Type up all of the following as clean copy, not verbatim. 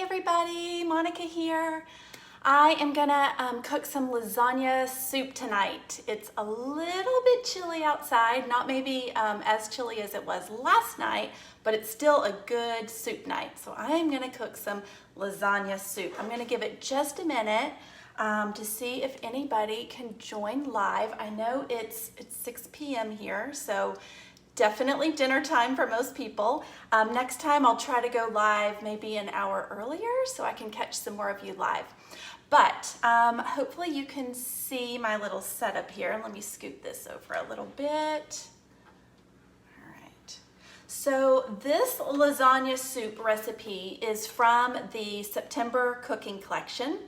everybody, Monica here. I am gonna cook some lasagna soup tonight. It's a little bit chilly outside, not maybe as chilly as it was last night, but it's still a good soup night. So I am gonna cook some lasagna soup. I'm gonna give it just a minute to see if anybody can join live. I know it's 6 p.m. here, so definitely dinner time for most people. Next time I'll try to go live maybe an hour earlier so I can catch some more of you live. But hopefully you can see my little setup here. Let me scoot this over a little bit. All right. So this lasagna soup recipe is from the September cooking collection.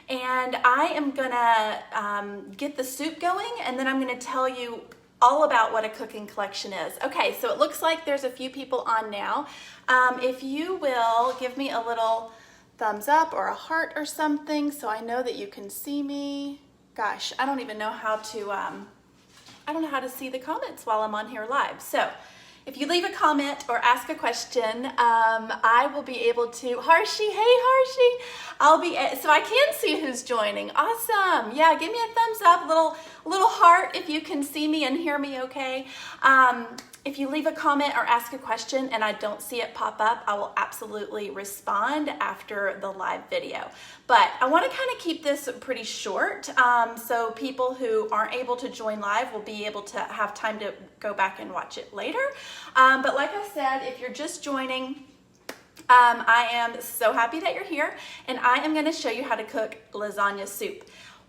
And I am gonna get the soup going, and then I'm gonna tell you all about what a cooking collection is. Okay, so it looks like there's a few people on now. If you will give me a little thumbs up or a heart or something so I know that you can see me. Gosh, I don't even know how to, I don't know how to see the comments while I'm on here live. So if you leave a comment or ask a question, I will be able to, Harshi, hey Harshi, so I can see who's joining. Awesome. Yeah, give me a thumbs up, little heart if you can see me and hear me okay. If you leave a comment or ask a question and I don't see it pop up, I will absolutely respond after the live video. But I want to kind of keep this pretty short so people who aren't able to join live will be able to have time to go back and watch it later. But like I said, if you're just joining, I am so happy that you're here, and I am going to show you how to cook lasagna soup.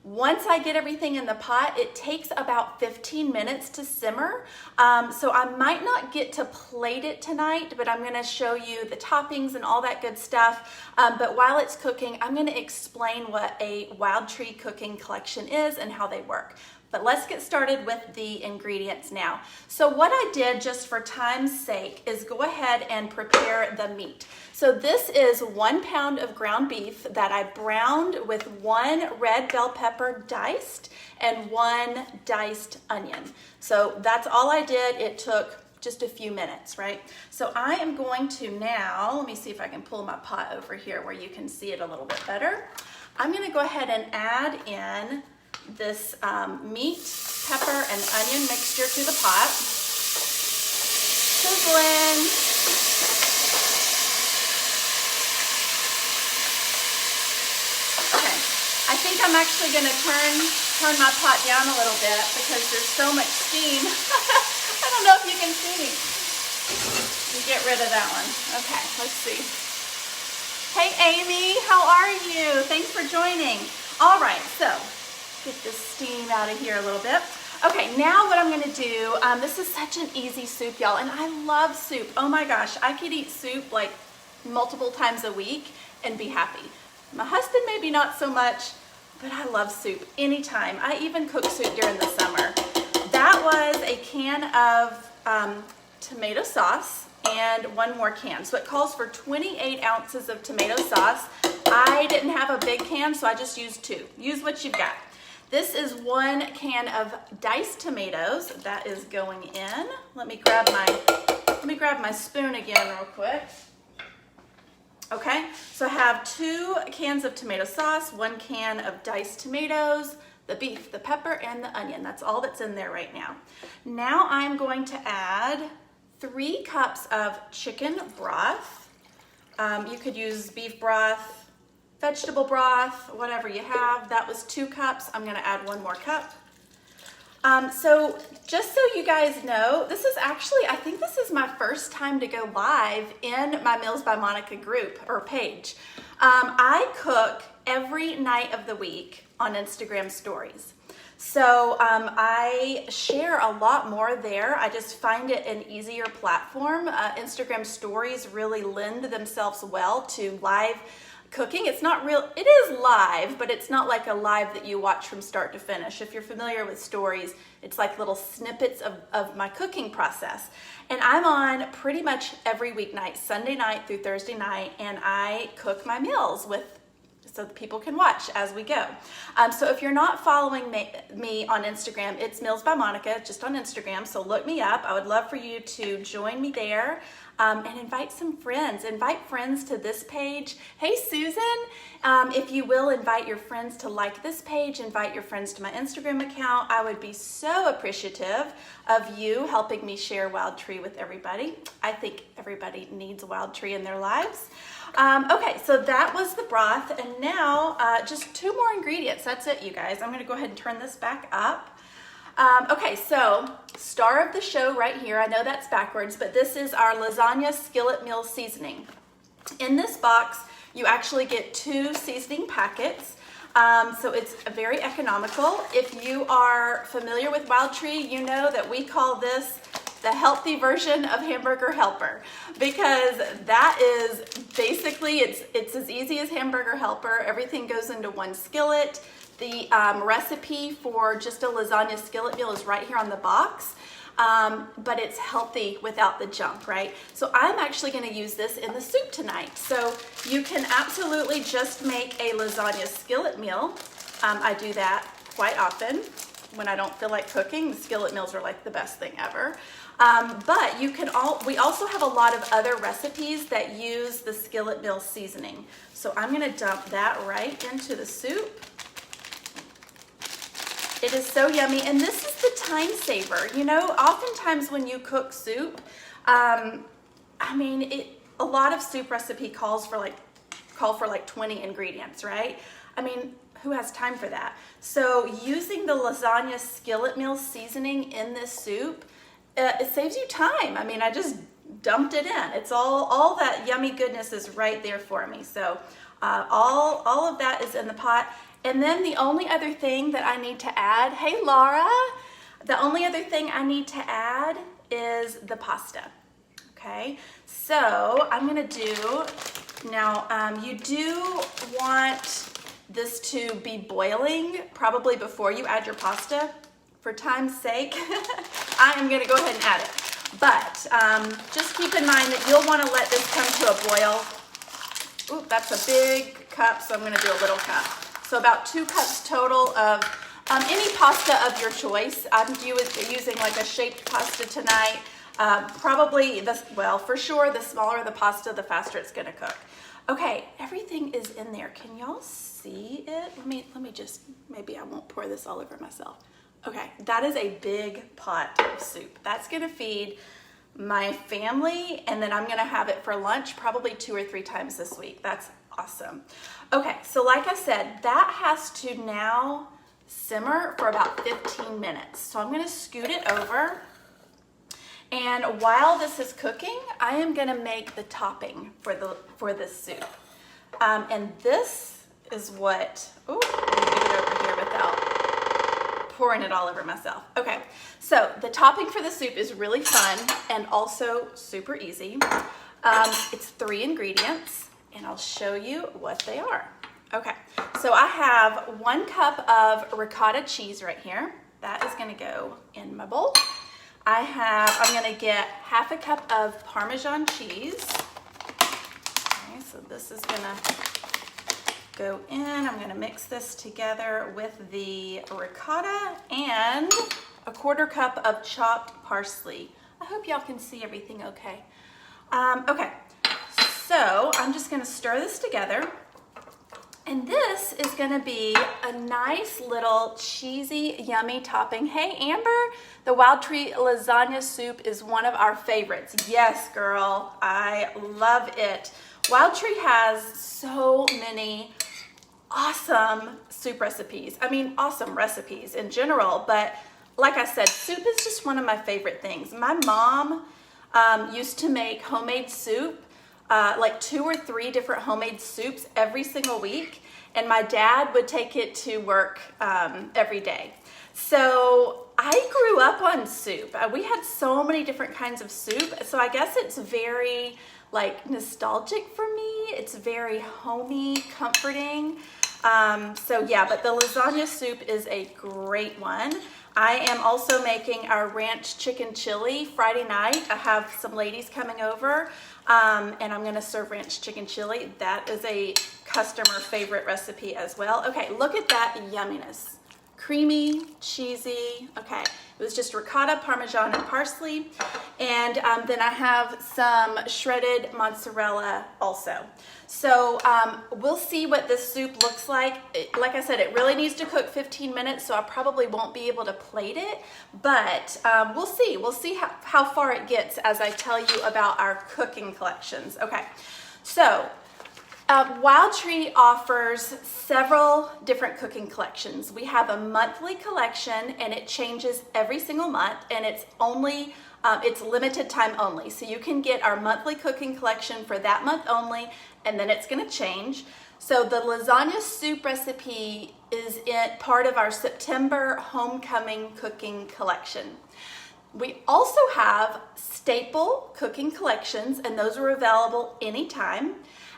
Once I get everything in the pot, it takes about 15 minutes to simmer. So I might not get to plate it tonight, but I'm gonna show you the toppings and all that good stuff. But while it's cooking, I'm gonna explain what a Wild Tree cooking collection is and how they work. But let's get started with the ingredients now. So what I did, just for time's sake, is go ahead and prepare the meat. So this is 1 pound of ground beef that I browned with 1 red bell pepper diced and 1 diced onion. So that's all I did. It took just a few minutes, right? So I am going to now, let me see if I can pull my pot over here where you can see it a little bit better. I'm gonna go ahead and add in this meat, pepper, and onion mixture to the pot. Sizzling. Okay, I think I'm actually gonna turn my pot down a little bit because there's so much steam. I don't know if you can see me. You get rid of that one. Okay, let's see. Hey Amy, how are you? Thanks for joining. All right, so get this steam out of here a little bit. Okay, now what I'm gonna do, this is such an easy soup, y'all, and I love soup. Oh my gosh, I could eat soup like multiple times a week and be happy. My husband maybe not so much, but I love soup anytime. I even cook soup during the summer. That was a can of tomato sauce and 1 more can. So it calls for 28 ounces of tomato sauce. I didn't have a big can, so I just used 2. Use what you've got. This is 1 can of diced tomatoes that is going in. Let me grab my spoon again real quick. Okay, so I have 2 cans of tomato sauce, 1 can of diced tomatoes, the beef, the pepper, and the onion. That's all that's in there right now. Now I'm going to add 3 cups of chicken broth. You could use beef broth, vegetable broth, whatever you have. That was 2 cups. I'm gonna add 1 more cup. So just so you guys know, this is actually, I think this is my first time to go live in my Meals by Monica group or page. I cook every night of the week on Instagram stories. So I share a lot more there. I just find it an easier platform. Instagram stories really lend themselves well to live cooking. It's not real, it is live, but it's not like a live that you watch from start to finish. If you're familiar with stories, it's like little snippets of my cooking process. And I'm on pretty much every weeknight, Sunday night through Thursday night, and I cook my meals so that people can watch as we go. So if you're not following me on Instagram, it's Meals by Monica, just on Instagram, so look me up. I would love for you to join me there. and invite some friends. Invite friends to this page. Hey, Susan, if you will, invite your friends to like this page, invite your friends to my Instagram account. I would be so appreciative of you helping me share Wild Tree with everybody. I think everybody needs a Wild Tree in their lives. Okay, so that was the broth, and now just 2 more ingredients. That's it, you guys. I'm gonna go ahead and turn this back up. Okay, so star of the show right here. I know that's backwards, but this is our lasagna skillet meal seasoning. In this box, you actually get 2 seasoning packets, so it's very economical. If you are familiar with Wild Tree, you know that we call this the healthy version of Hamburger Helper, because that is basically, it's as easy as Hamburger Helper. Everything goes into one skillet. The recipe for just a lasagna skillet meal is right here on the box, but it's healthy without the junk, right? So I'm actually gonna use this in the soup tonight. So you can absolutely just make a lasagna skillet meal. I do that quite often when I don't feel like cooking. The skillet meals are like the best thing ever. But you can we also have a lot of other recipes that use the skillet meal seasoning. So I'm gonna dump that right into the soup. It is so yummy, and this is the time saver. You know, oftentimes when you cook soup, I mean, a lot of soup recipe call for like 20 ingredients, right? I mean, who has time for that? So using the lasagna skillet meal seasoning in this soup, it saves you time. I mean, I just dumped it in. It's all that yummy goodness is right there for me. So all of that is in the pot. And then the only other thing that I need to add, hey Laura, the only other thing I need to add is the pasta. Okay, so I'm gonna do, now you do want this to be boiling probably before you add your pasta. For time's sake, I am gonna go ahead and add it. But just keep in mind that you'll wanna let this come to a boil. Ooh, that's a big cup, so I'm gonna do a little cup. So about 2 cups total of any pasta of your choice. I'm using like a shaped pasta tonight. Probably, for sure, the smaller the pasta, the faster it's gonna cook. Okay, everything is in there. Can y'all see it? Let me just, maybe I won't pour this all over myself. Okay, that is a big pot of soup. That's gonna feed my family, and then I'm gonna have it for lunch probably 2 or 3 times this week. That's awesome. Okay, so like I said, that has to now simmer for about 15 minutes. So I'm gonna scoot it over, and while this is cooking, I am gonna make the topping for this soup. And this is what, ooh, let me get it over here without pouring it all over myself. Okay, so the topping for the soup is really fun and also super easy. It's 3 ingredients, and I'll show you what they are. Okay, so I have 1 cup of ricotta cheese right here. That is gonna go in my bowl. I'm gonna get 1/2 cup of Parmesan cheese. Okay, so this is gonna go in. I'm gonna mix this together with the ricotta and 1/4 cup of chopped parsley. I hope y'all can see everything okay. Okay, so I'm just gonna stir this together. And this is gonna be a nice little cheesy, yummy topping. Hey, Amber, the Wild Tree lasagna soup is one of our favorites. Yes, girl, I love it. Wild Tree has so many awesome soup recipes. I mean, awesome recipes in general, but like I said, soup is just one of my favorite things. My mom used to make homemade soup, like 2 or 3 different homemade soups every single week, and my dad would take it to work every day. So I grew up on soup. We had so many different kinds of soup, so I guess it's very like nostalgic for me. It's very homey, comforting. So yeah, but the lasagna soup is a great one. I am also making our ranch chicken chili Friday night. I have some ladies coming over, and I'm gonna serve ranch chicken chili. That is a customer favorite recipe as well. Okay, look at that yumminess. creamy, cheesy. Okay, it was just ricotta, parmesan, and parsley. And then I have some shredded mozzarella also. So we'll see what this soup looks like. Like I said, it really needs to cook 15 minutes, so I probably won't be able to plate it, but we'll see. We'll see how far it gets as I tell you about our cooking collections. Okay, so Wild Tree offers several different cooking collections. We have a monthly collection, and it changes every single month, and it's limited time only. So you can get our monthly cooking collection for that month only, and then it's going to change. So the lasagna soup recipe is part of our September homecoming cooking collection. We also have staple cooking collections, and those are available anytime.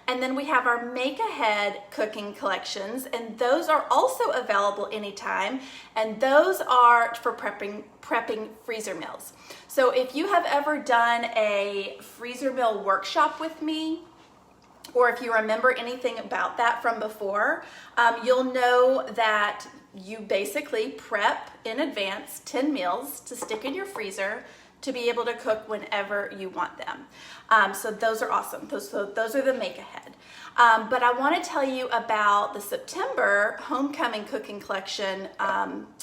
And then we have our make ahead cooking collections, and those are also available anytime, and those are for prepping freezer meals. So if you have ever done a freezer meal workshop with me, or if you remember anything about that from before, you'll know that you basically prep in advance 10 meals to stick in your freezer to be able to cook whenever you want them. So those are awesome. Those are the make ahead. But I want to tell you about the September homecoming cooking collection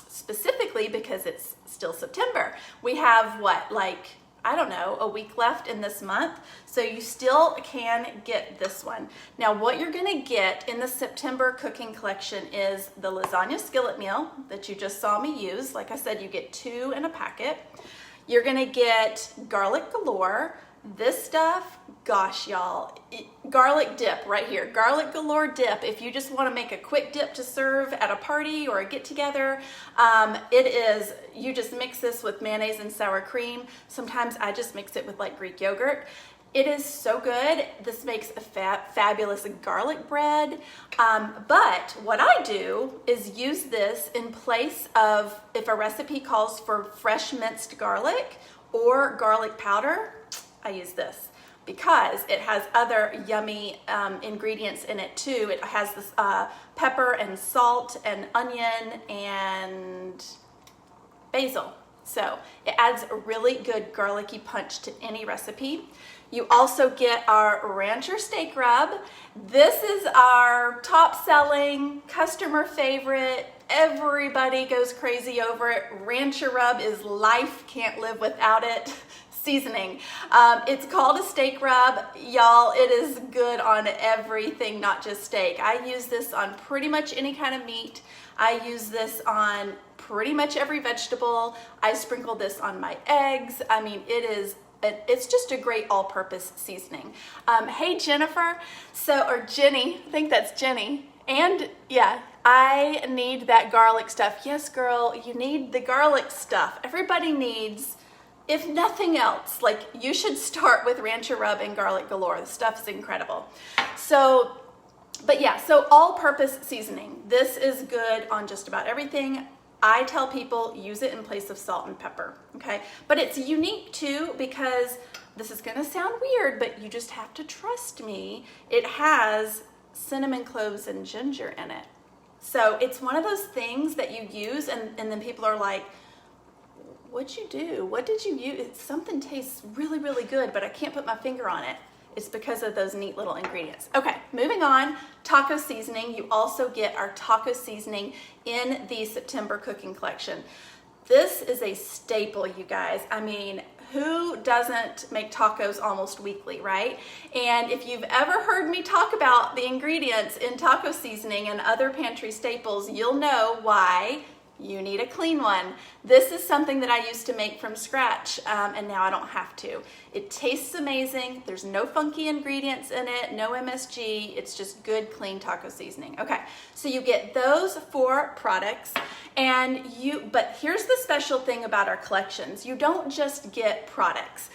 specifically because it's still September. We have I don't know, a week left in this month, so you still can get this one. Now, what you're gonna get in the September cooking collection is the lasagna skillet meal that you just saw me use. Like I said, you get 2 in a packet. You're gonna get garlic galore. This stuff, gosh, y'all, garlic dip right here. Garlic galore dip. If you just want to make a quick dip to serve at a party or a get together, you just mix this with mayonnaise and sour cream. Sometimes I just mix it with Greek yogurt. It is so good. This makes a fabulous garlic bread. But what I do is use this in place of, if a recipe calls for fresh minced garlic or garlic powder, I use this because it has other yummy ingredients in it too. It has this pepper and salt and onion and basil. So it adds a really good garlicky punch to any recipe. You also get our rancher steak rub. This is our top selling, customer favorite. Everybody goes crazy over it. Rancher rub is life, can't live without it. Seasoning. It's called a steak rub. Y'all, it is good on everything, not just steak. I use this on pretty much any kind of meat. I use this on pretty much every vegetable. I sprinkle this on my eggs. I mean, it's just a great all-purpose seasoning. Hey, Jennifer, or Jenny, I think that's Jenny. And yeah, I need that garlic stuff. Yes, girl, you need the garlic stuff. Everybody needs, if nothing else, you should start with rancher rub and garlic galore. The stuff is incredible. So all-purpose seasoning. This is good on just about everything. I tell people use it in place of salt and pepper, okay? But it's unique too because this is gonna sound weird, but you just have to trust me. It has cinnamon cloves and ginger in it. So it's one of those things that you use and then people are like, what'd you do? What did you use? Something tastes really, really good, but I can't put my finger on it. It's because of those neat little ingredients. Okay, moving on, taco seasoning. You also get our taco seasoning in the September cooking collection. This is a staple, you guys. I mean, who doesn't make tacos almost weekly, right? And if you've ever heard me talk about the ingredients in taco seasoning and other pantry staples, you'll know why you need a clean one. This is something that I used to make from scratch, and now I don't have to. It tastes amazing. There's no funky ingredients in it, no MSG. It's just good, clean taco seasoning. Okay, so you get those 4 products, but here's the special thing about our collections. You don't just get products.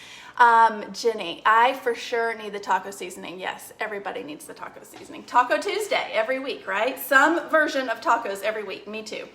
Jenny, I for sure need the taco seasoning. Yes, everybody needs the taco seasoning. Taco Tuesday every week, right? Some version of tacos every week. Me too.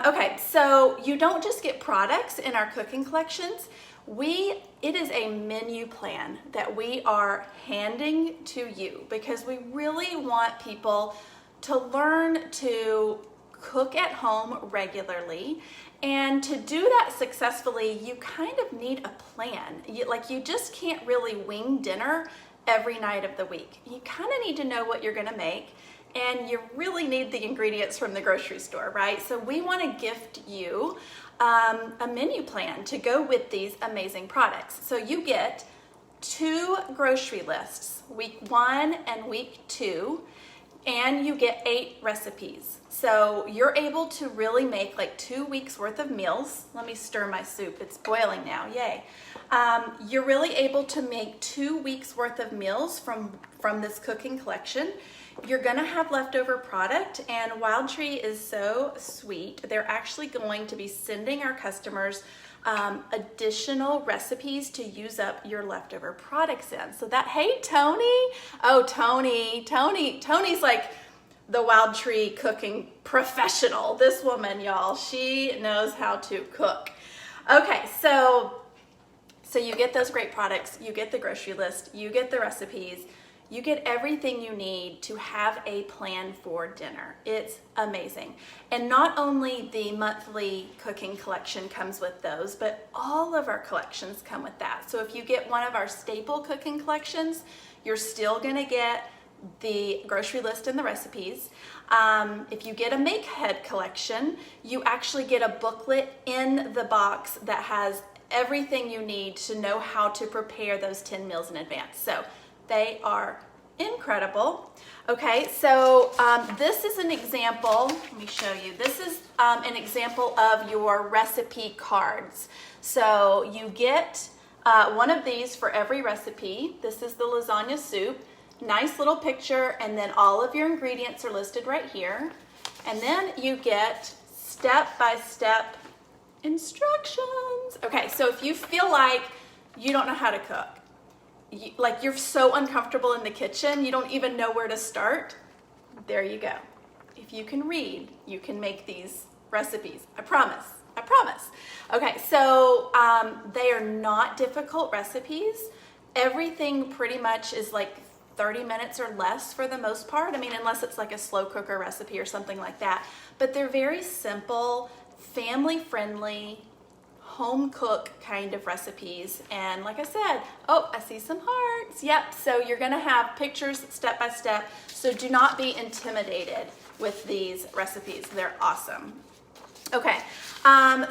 Okay, so you don't just get products in our cooking collections. It is a menu plan that we are handing to you because we really want people to learn to cook at home regularly. And to do that successfully, you kind of need a plan. You just can't really wing dinner every night of the week. You kind of need to know what you're gonna make, and you really need the ingredients from the grocery store, right? So we wanna gift you a menu plan to go with these amazing products. So you get 2 grocery lists, week 1 and week 2, and you get 8 recipes. So you're able to really make like 2 weeks worth of meals. Let me stir my soup, it's boiling now, yay. You're really able to make 2 weeks worth of meals from this cooking collection. You're gonna have leftover product, and Wild Tree is so sweet. They're actually going to be sending our customers additional recipes to use up your leftover products in. So that, hey Tony, oh Tony's like the Wild Tree cooking professional. This woman, y'all, she knows how to cook. Okay, so you get those great products, you get the grocery list, you get the recipes, you get everything you need to have a plan for dinner. It's amazing. And not only the monthly cooking collection comes with those, but all of our collections come with that. So if you get one of our staple cooking collections, you're still gonna get the grocery list and the recipes. If you get a Make Head collection, you actually get a booklet in the box that has everything you need to know how to prepare those 10 meals in advance. So they are incredible. Okay, so this is an example. Let me show you. This is an example of your recipe cards. So you get one of these for every recipe. This is the lasagna soup. Nice little picture, and then all of your ingredients are listed right here. And then you get step-by-step instructions. Okay, so if you feel like you don't know how to cook, like you're so uncomfortable in the kitchen, you don't even know where to start, there you go. If you can read, you can make these recipes. I promise. Okay, so they are not difficult recipes. Everything pretty much is like 30 minutes or less for the most part. I mean, unless it's like a slow cooker recipe or something like that. But they're very simple, family-friendly, home cook kind of recipes. And like I said, oh, I see some hearts. Yep, so you're gonna have pictures step by step. So do not be intimidated with these recipes. They're awesome. Okay,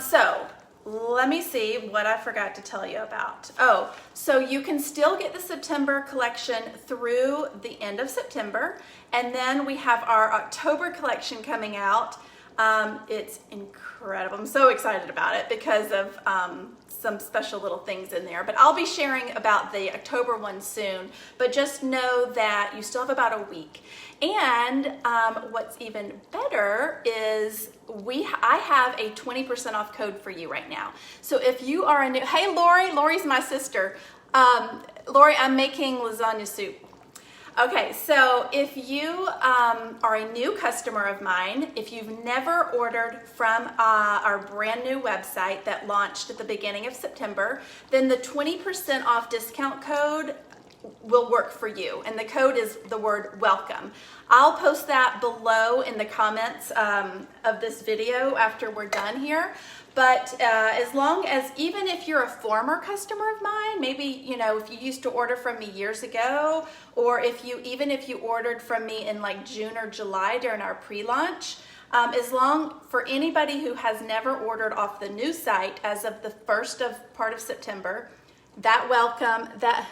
so let me see what I forgot to tell you about. Oh, so you can still get the September collection through the end of September. And then we have our October collection coming out. It's incredible. I'm so excited about it because of some special little things in there. But I'll be sharing about the October one soon. But just know that you still have about a week. And what's even better is I have a 20% off code for you right now. So if you are a new, hey Lori's my sister. Lori, I'm making lasagna soup. Okay, so if you are a new customer of mine, if you've never ordered from our brand new website that launched at the beginning of September, then the 20% off discount code will work for you. And the code is the word welcome. I'll post that below in the comments of this video after we're done here. But as long as, even if you're a former customer of mine, maybe, you know, if you used to order from me years ago, or even if you ordered from me in like June or July during our pre-launch, for anybody who has never ordered off the new site as of the part of September, that welcome, that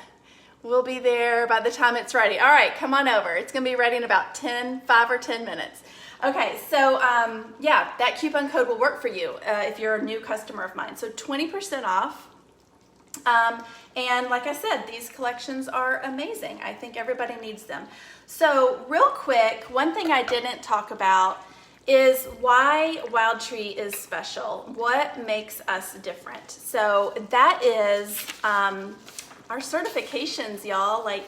will be there by the time it's ready. All right, come on over. It's gonna be ready in about 5 or 10 minutes. Okay, so yeah, that coupon code will work for you if you're a new customer of mine. So 20% off. And like I said, these collections are amazing. I think everybody needs them. So real quick, one thing I didn't talk about is why Wild Tree is special. What makes us different? So that is our certifications, y'all. Like,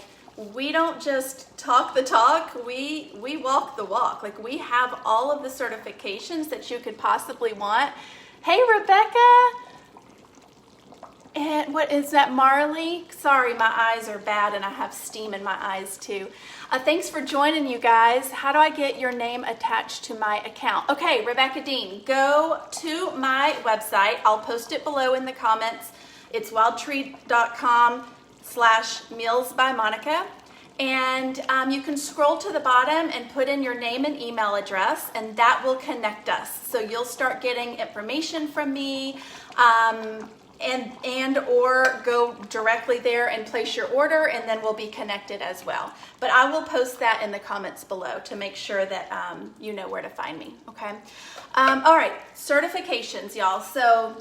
we don't just talk the talk, we walk the walk. Like, we have all of the certifications that you could possibly want. Hey, Rebecca. And what is that, Marley? Sorry, my eyes are bad and I have steam in my eyes too. Thanks for joining, you guys. How do I get your name attached to my account? Okay, Rebecca Dean, go to my website. I'll post it below in the comments. It's wildtree.com/mealsbymonica. And you can scroll to the bottom and put in your name and email address, and that will connect us. So you'll start getting information from me, and or go directly there and place your order, and then we'll be connected as well. But I will post that in the comments below to make sure that you know where to find me, okay? All right, certifications, y'all. So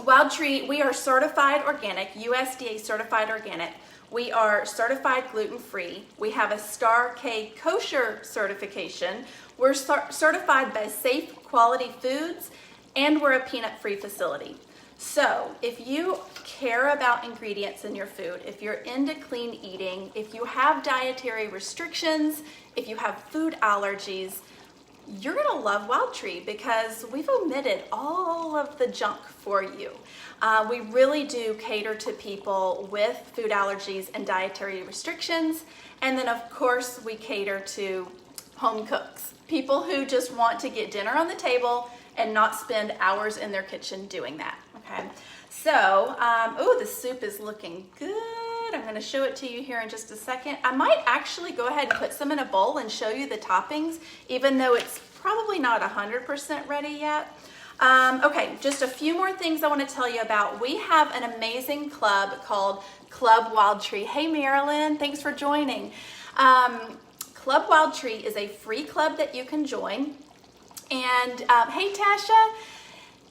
Wild Tree, we are certified organic, USDA certified organic. We are certified gluten-free. We have a Star K kosher certification. We're certified by Safe Quality Foods, and we're a peanut-free facility. So if you care about ingredients in your food, if you're into clean eating, if you have dietary restrictions, if you have food allergies, you're gonna love Wild Tree because we've omitted all of the junk for you. We really do cater to people with food allergies and dietary restrictions. And then of course we cater to home cooks, people who just want to get dinner on the table and not spend hours in their kitchen doing that, okay? So, oh, the soup is looking good. I'm gonna show it to you here in just a second. I might actually go ahead and put some in a bowl and show you the toppings, even though it's probably not 100% ready yet. Okay, just a few more things I wanna tell you about. We have an amazing club called Club Wild Tree. Hey, Marilyn, thanks for joining. Club Wild Tree is a free club that you can join. And hey, Tasha,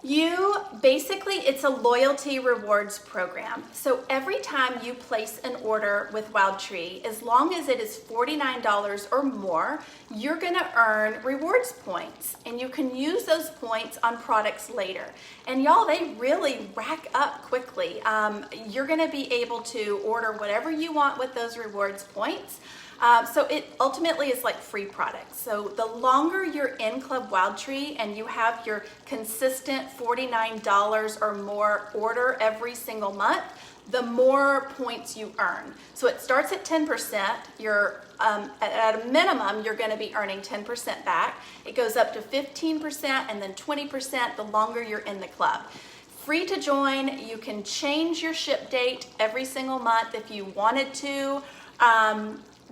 it's a loyalty rewards program. So every time you place an order with Wild Tree, as long as it is $49 or more, you're gonna earn rewards points, and you can use those points on products later. And y'all, they really rack up quickly. You're gonna be able to order whatever you want with those rewards points. So it ultimately is like free products. So the longer you're in Club Wild Tree and you have your consistent $49 or more order every single month, the more points you earn. So it starts at 10%. You're at a minimum, you're gonna be earning 10% back. It goes up to 15% and then 20% the longer you're in the club. Free to join. You can change your ship date every single month if you wanted to.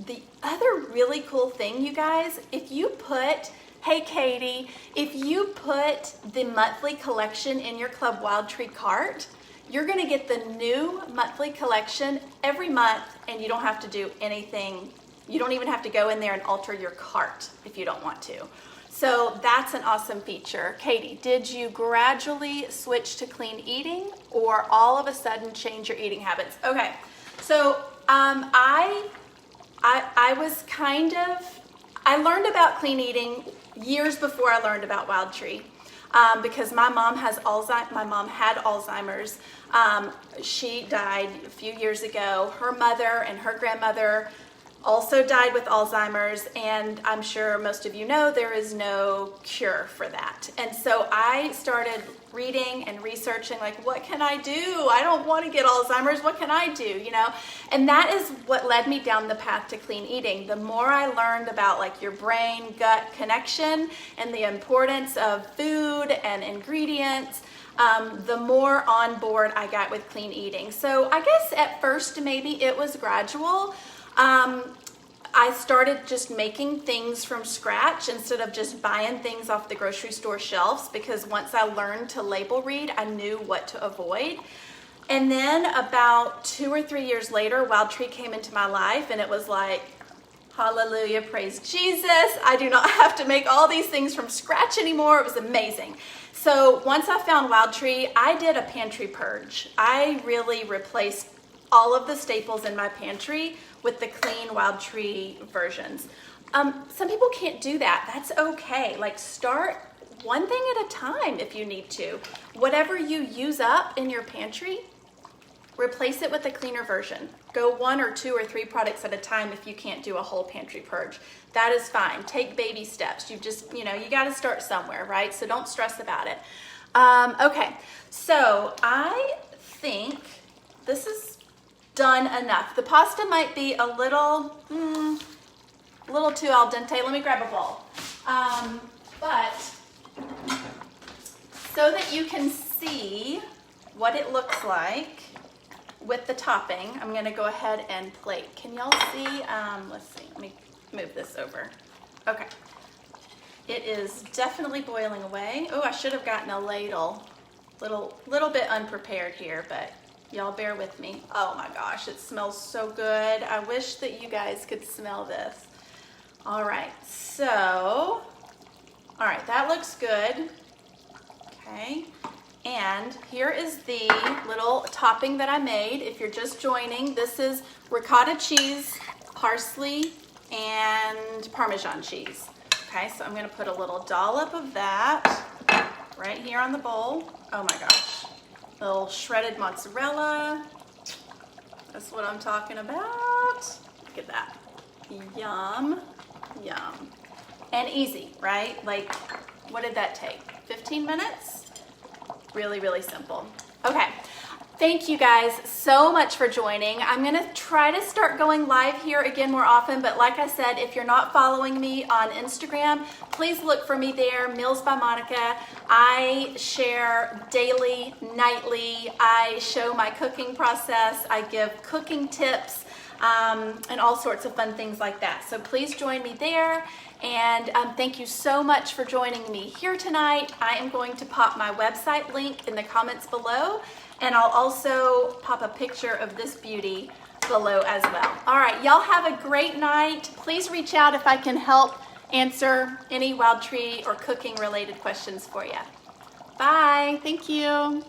The other really cool thing, you guys, if you put, hey Katie, if you put the monthly collection in your Club Wild Tree cart, you're gonna get the new monthly collection every month, and you don't have to do anything. You don't even have to go in there and alter your cart if you don't want to. So that's an awesome feature. Katie, did you gradually switch to clean eating or all of a sudden change your eating habits? Okay, so I learned about clean eating years before I learned about Wild Tree, because my mom had Alzheimer's. She died a few years ago. Her mother and her grandmother also died with Alzheimer's, and I'm sure most of you know there is no cure for that. And so I started reading and researching, like, what can I do? I don't want to get Alzheimer's. What can I do? You know? And that is what led me down the path to clean eating. The more I learned about like your brain gut connection and the importance of food and ingredients, the more on board I got with clean eating. So I guess at first maybe it was gradual. I started just making things from scratch instead of just buying things off the grocery store shelves, because once I learned to label read, I knew what to avoid. And then about 2 or 3 years later, Wild Tree came into my life, and it was like, hallelujah, praise Jesus. I do not have to make all these things from scratch anymore. It was amazing. So once I found Wild Tree, I did a pantry purge. I really replaced all of the staples in my pantry with the clean Wild Tree versions. Some people can't do that. That's okay. Like, start one thing at a time if you need to. Whatever you use up in your pantry, replace it with a cleaner version. Go 1 or 2 or 3 products at a time if you can't do a whole pantry purge. That is fine. Take baby steps. You got to start somewhere, right? So don't stress about it. Okay, so I think this is done enough. The pasta might be a little too al dente. Let me grab a bowl. But so that you can see what it looks like with the topping, I'm gonna go ahead and plate. Can y'all see? Let's see, let me move this over. Okay, it is definitely boiling away. Oh, I should have gotten a ladle. Little bit unprepared here, but y'all bear with me. Oh my gosh, it smells so good. I wish that you guys could smell this. All right, so, all right, that looks good. Okay, and here is the little topping that I made. If you're just joining, this is ricotta cheese, parsley, and Parmesan cheese. Okay, so I'm gonna put a little dollop of that right here on the bowl. Oh my gosh, a little shredded mozzarella. That's what I'm talking about. Look at that. Yum, yum. And easy, right? Like, what did that take? 15 minutes? Really, really simple. Okay, thank you guys so much for joining. I'm gonna try to start going live here again more often, but like I said, if you're not following me on Instagram, please look for me there, Meals by Monica. I share daily, nightly. I show my cooking process. I give cooking tips, and all sorts of fun things like that. So please join me there. And thank you so much for joining me here tonight. I am going to pop my website link in the comments below, and I'll also pop a picture of this beauty below as well. All right, y'all have a great night. Please reach out if I can help answer any wild tree or cooking related questions for you. Bye, thank you.